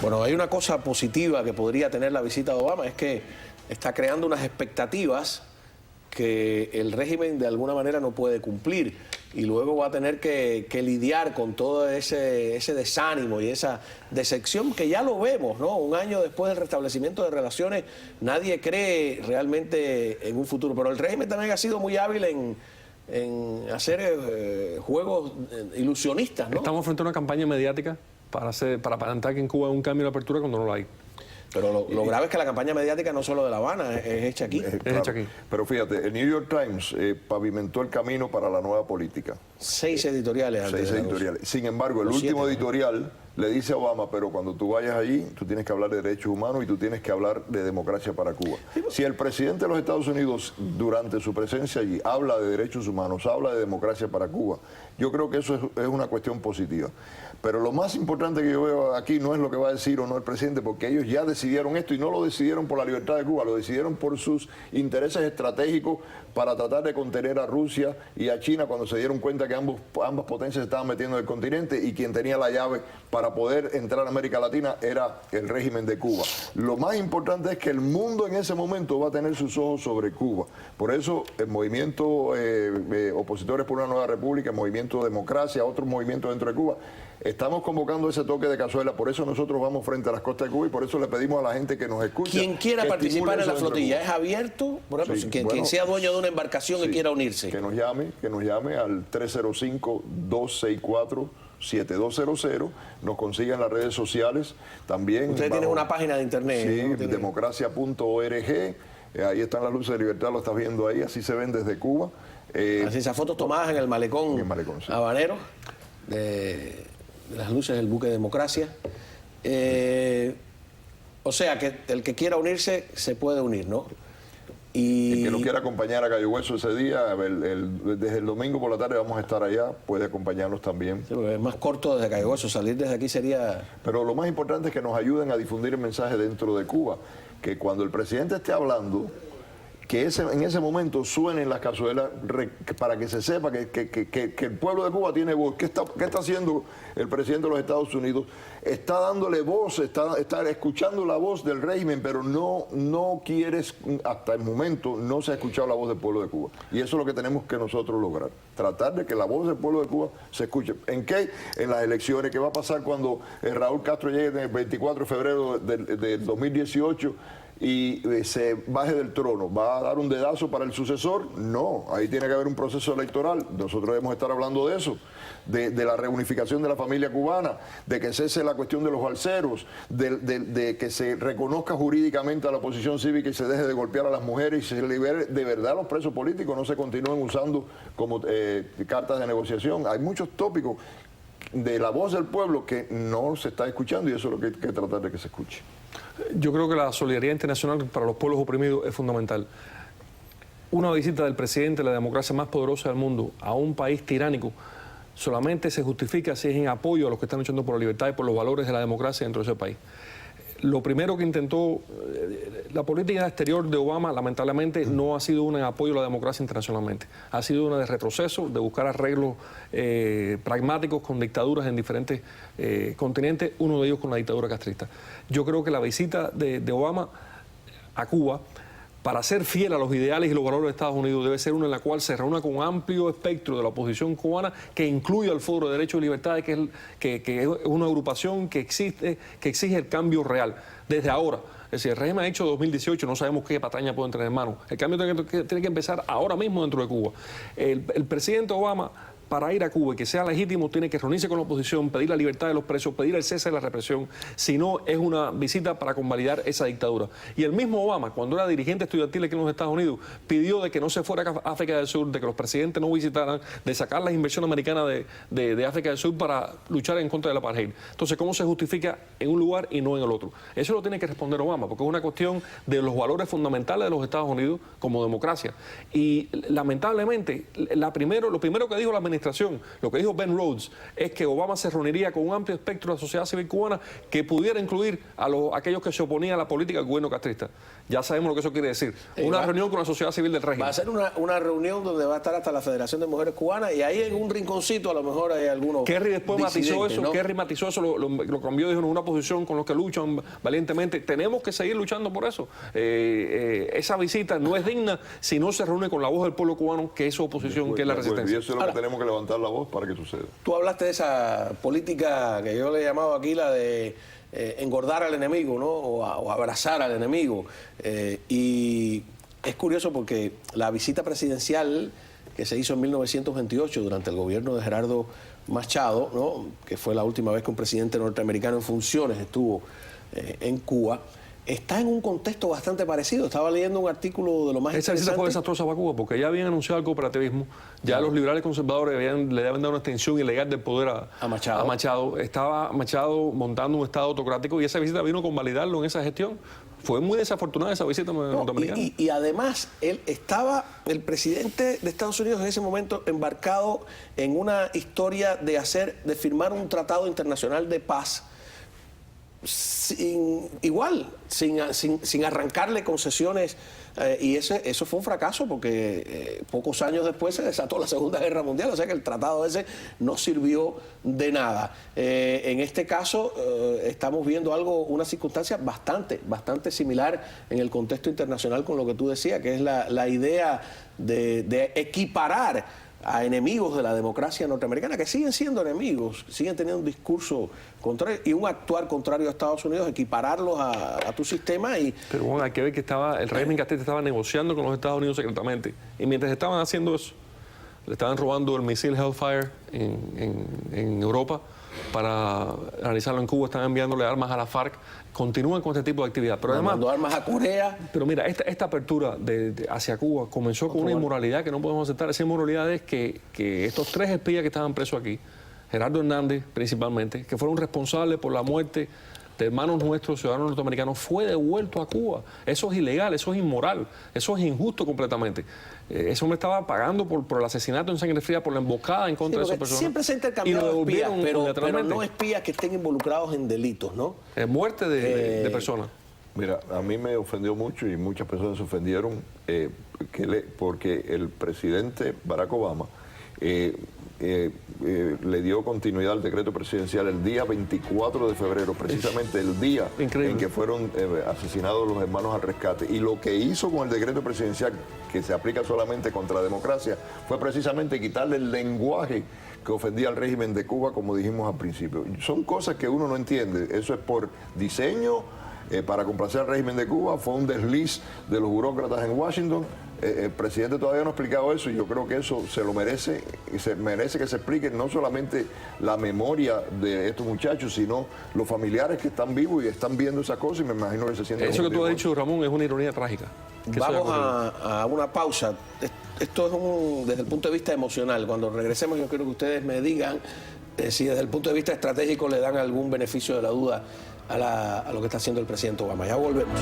Bueno, hay una cosa positiva que podría tener la visita de Obama, es que está creando unas expectativas que el régimen de alguna manera no puede cumplir y luego va a tener que lidiar con todo ese desánimo y esa decepción que ya lo vemos, ¿no? Un año después del restablecimiento de relaciones, nadie cree realmente en un futuro, pero el régimen también ha sido muy hábil en hacer juegos ilusionistas, ¿no? Estamos frente a una campaña mediática para aparentar que en Cuba hay un cambio de apertura cuando no lo hay. Pero lo grave es que la campaña mediática no solo de La Habana, es hecha aquí. Claro. Es hecha aquí. Pero fíjate, el New York Times pavimentó el camino para la nueva política. 6 editoriales antes. 6 editoriales. Sin embargo, el último editorial le dice a Obama, pero cuando tú vayas allí, tú tienes que hablar de derechos humanos y tú tienes que hablar de democracia para Cuba. Si el presidente de los Estados Unidos, durante su presencia allí, habla de derechos humanos, habla de democracia para Cuba, yo creo que eso es una cuestión positiva. Pero lo más importante que yo veo aquí no es lo que va a decir o no el presidente, porque ellos ya decidieron esto y no lo decidieron por la libertad de Cuba, lo decidieron por sus intereses estratégicos para tratar de contener a Rusia y a China cuando se dieron cuenta que ambas potencias se estaban metiendo en el continente y quien tenía la llave para poder entrar a América Latina era el régimen de Cuba. Lo más importante es que el mundo en ese momento va a tener sus ojos sobre Cuba. Por eso el movimiento Opositores por una Nueva República, el movimiento Democracia, otros movimientos dentro de Cuba, estamos convocando ese toque de cazuela. Por eso nosotros vamos frente a las costas de Cuba y por eso le pedimos a la gente que nos escuche. Quien quiera participar en la flotilla, ¿es abierto? Por ejemplo, Sí, quien sea dueño de una embarcación y quiera unirse. Que nos llame al 305-264-7200, nos consigan en las redes sociales también. Ustedes tienen una página de internet. Sí, ¿no? democracia.org, ahí están las luces de libertad, lo estás viendo ahí, así se ven desde Cuba. Así esas fotos tomadas en el malecón, sí. habanero, de las luces del buque Democracia. O sea, que el que quiera unirse se puede unir, ¿no? Y el que nos quiera acompañar a Cayo Hueso ese día, desde el domingo por la tarde vamos a estar allá, puede acompañarnos también. Sí, porque es más corto desde Cayo Hueso, salir desde aquí sería... Pero lo más importante es que nos ayuden a difundir el mensaje dentro de Cuba, que cuando el presidente esté hablando, que en ese momento suenen las cazuelas para que se sepa que el pueblo de Cuba tiene voz. ¿Qué está haciendo el presidente de los Estados Unidos? Está dándole voz, está escuchando la voz del régimen, pero no quieres, hasta el momento, no se ha escuchado la voz del pueblo de Cuba. Y eso es lo que tenemos que nosotros lograr. Tratar de que la voz del pueblo de Cuba se escuche. ¿En qué? En las elecciones. ¿Qué va a pasar cuando Raúl Castro llegue el 24 de febrero del 2018? Y se baje del trono, ¿va a dar un dedazo para el sucesor? No, ahí tiene que haber un proceso electoral. Nosotros debemos estar hablando de eso, de la reunificación de la familia cubana, de que cese la cuestión de los balseros, de que se reconozca jurídicamente a la oposición cívica y se deje de golpear a las mujeres y se libere de verdad los presos políticos, no se continúen usando como cartas de negociación. Hay muchos tópicos de la voz del pueblo que no se está escuchando y eso es lo que hay que tratar de que se escuche. Yo creo que la solidaridad internacional para los pueblos oprimidos es fundamental. Una visita del presidente de la democracia más poderosa del mundo a un país tiránico solamente se justifica si es en apoyo a los que están luchando por la libertad y por los valores de la democracia dentro de ese país. Lo primero que intentó, la política exterior de Obama lamentablemente no ha sido una en apoyo a la democracia internacionalmente, ha sido una de retroceso, de buscar arreglos pragmáticos con dictaduras en diferentes continentes, uno de ellos con la dictadura castrista. Yo creo que la visita de Obama a Cuba, para ser fiel a los ideales y los valores de Estados Unidos, debe ser una en la cual se reúna con un amplio espectro de la oposición cubana que incluya el Foro de Derechos y Libertades, que es una agrupación que exige el cambio real desde ahora. Es decir, el régimen ha hecho 2018, no sabemos qué patraña puede tener en manos. El cambio tiene que empezar ahora mismo dentro de Cuba. El presidente Obama, para ir a Cuba y que sea legítimo, tiene que reunirse con la oposición, pedir la libertad de los presos, pedir el cese de la represión. Si no, es una visita para convalidar esa dictadura. Y el mismo Obama, cuando era dirigente estudiantil aquí en los Estados Unidos, pidió de que no se fuera a África del Sur, de que los presidentes no visitaran, de sacar las inversiones americanas de África del Sur para luchar en contra del apartheid. Entonces, ¿cómo se justifica en un lugar y no en el otro? Eso lo tiene que responder Obama, porque es una cuestión de los valores fundamentales de los Estados Unidos como democracia. Y lamentablemente, lo primero que dijo la administración administración. Lo que dijo Ben Rhodes es que Obama se reuniría con un amplio espectro de la sociedad civil cubana que pudiera incluir a aquellos que se oponían a la política del gobierno castrista. Ya sabemos lo que eso quiere decir. Una reunión con la sociedad civil del régimen. Va a ser una reunión donde va a estar hasta la Federación de Mujeres Cubanas y ahí en un rinconcito a lo mejor hay algunos Kerry después matizó eso, ¿no? Kerry matizó eso, lo cambió, dijo en una posición con los que luchan valientemente. Tenemos que seguir luchando por eso. Esa visita no es digna si no se reúne con la voz del pueblo cubano, que es su oposición, que es la resistencia. Y eso es lo que tenemos que levantar la voz para que suceda. Tú hablaste de esa política que yo le he llamado aquí la de engordar al enemigo, ¿no? O abrazar al enemigo. Y es curioso porque la visita presidencial que se hizo en 1928 durante el gobierno de Gerardo Machado, ¿no? Que fue la última vez que un presidente norteamericano en funciones estuvo en Cuba, está en un contexto bastante parecido. Estaba leyendo un artículo de lo más Esa visita fue desastrosa para Cuba porque ya habían anunciado el cooperativismo, ya los liberales conservadores le habían dado una extensión ilegal del poder a Machado. Estaba Machado montando un Estado autocrático y esa visita vino con validarlo en esa gestión. Fue muy desafortunada esa visita norteamericana. Y además, el presidente de Estados Unidos en ese momento embarcado en una historia de firmar un tratado internacional de paz sin arrancarle concesiones, y eso fue un fracaso porque pocos años después se desató la Segunda Guerra Mundial, o sea que el tratado ese no sirvió de nada. En este caso estamos viendo una circunstancia bastante similar en el contexto internacional con lo que tú decías, que es la idea de equiparar a enemigos de la democracia norteamericana, que siguen siendo enemigos, siguen teniendo un discurso contrario y un actuar contrario a Estados Unidos, equipararlos a tu sistema. Pero bueno, hay que ver que el régimen castrista estaba negociando con los Estados Unidos secretamente, y mientras estaban haciendo eso, le estaban robando el misil Hellfire en Europa para analizarlo en Cuba, están enviándole armas a la FARC, continúan con este tipo de actividad. Pero además, mandando armas a Corea. Pero mira, esta apertura hacia Cuba comenzó con una inmoralidad que no podemos aceptar. Esa inmoralidad es que estos 3 espías que estaban presos aquí, Gerardo Hernández principalmente, que fueron responsables por la muerte de hermanos nuestros, ciudadanos norteamericanos, fue devuelto a Cuba. Eso es ilegal, eso es inmoral, eso es injusto completamente. Ese hombre estaba pagando por el asesinato en sangre fría, por la emboscada en contra de esas personas. Siempre se ha intercambiado espías, pero no espías que estén involucrados en delitos, ¿no? Muerte de personas. Mira, a mí me ofendió mucho y muchas personas se ofendieron porque el presidente Barack Obama le dio continuidad al decreto presidencial el día 24 de febrero, precisamente el día en que fueron asesinados los hermanos al rescate. Y lo que hizo con el decreto presidencial, que se aplica solamente contra la democracia, fue precisamente quitarle el lenguaje que ofendía al régimen de Cuba, como dijimos al principio. Son cosas que uno no entiende. Eso es por diseño, para complacer al régimen de Cuba, fue un desliz de los burócratas en Washington. El presidente todavía no ha explicado eso y yo creo que eso se lo merece, y se merece que se explique no solamente la memoria de estos muchachos, sino los familiares que están vivos y están viendo esas cosas, y me imagino que se sienten... Eso que tú has dicho, Ramón, es una ironía trágica. Vamos a una pausa. Esto es desde el punto de vista emocional. Cuando regresemos yo quiero que ustedes me digan si desde el punto de vista estratégico le dan algún beneficio de la duda a lo que está haciendo el presidente Obama. Ya volvemos.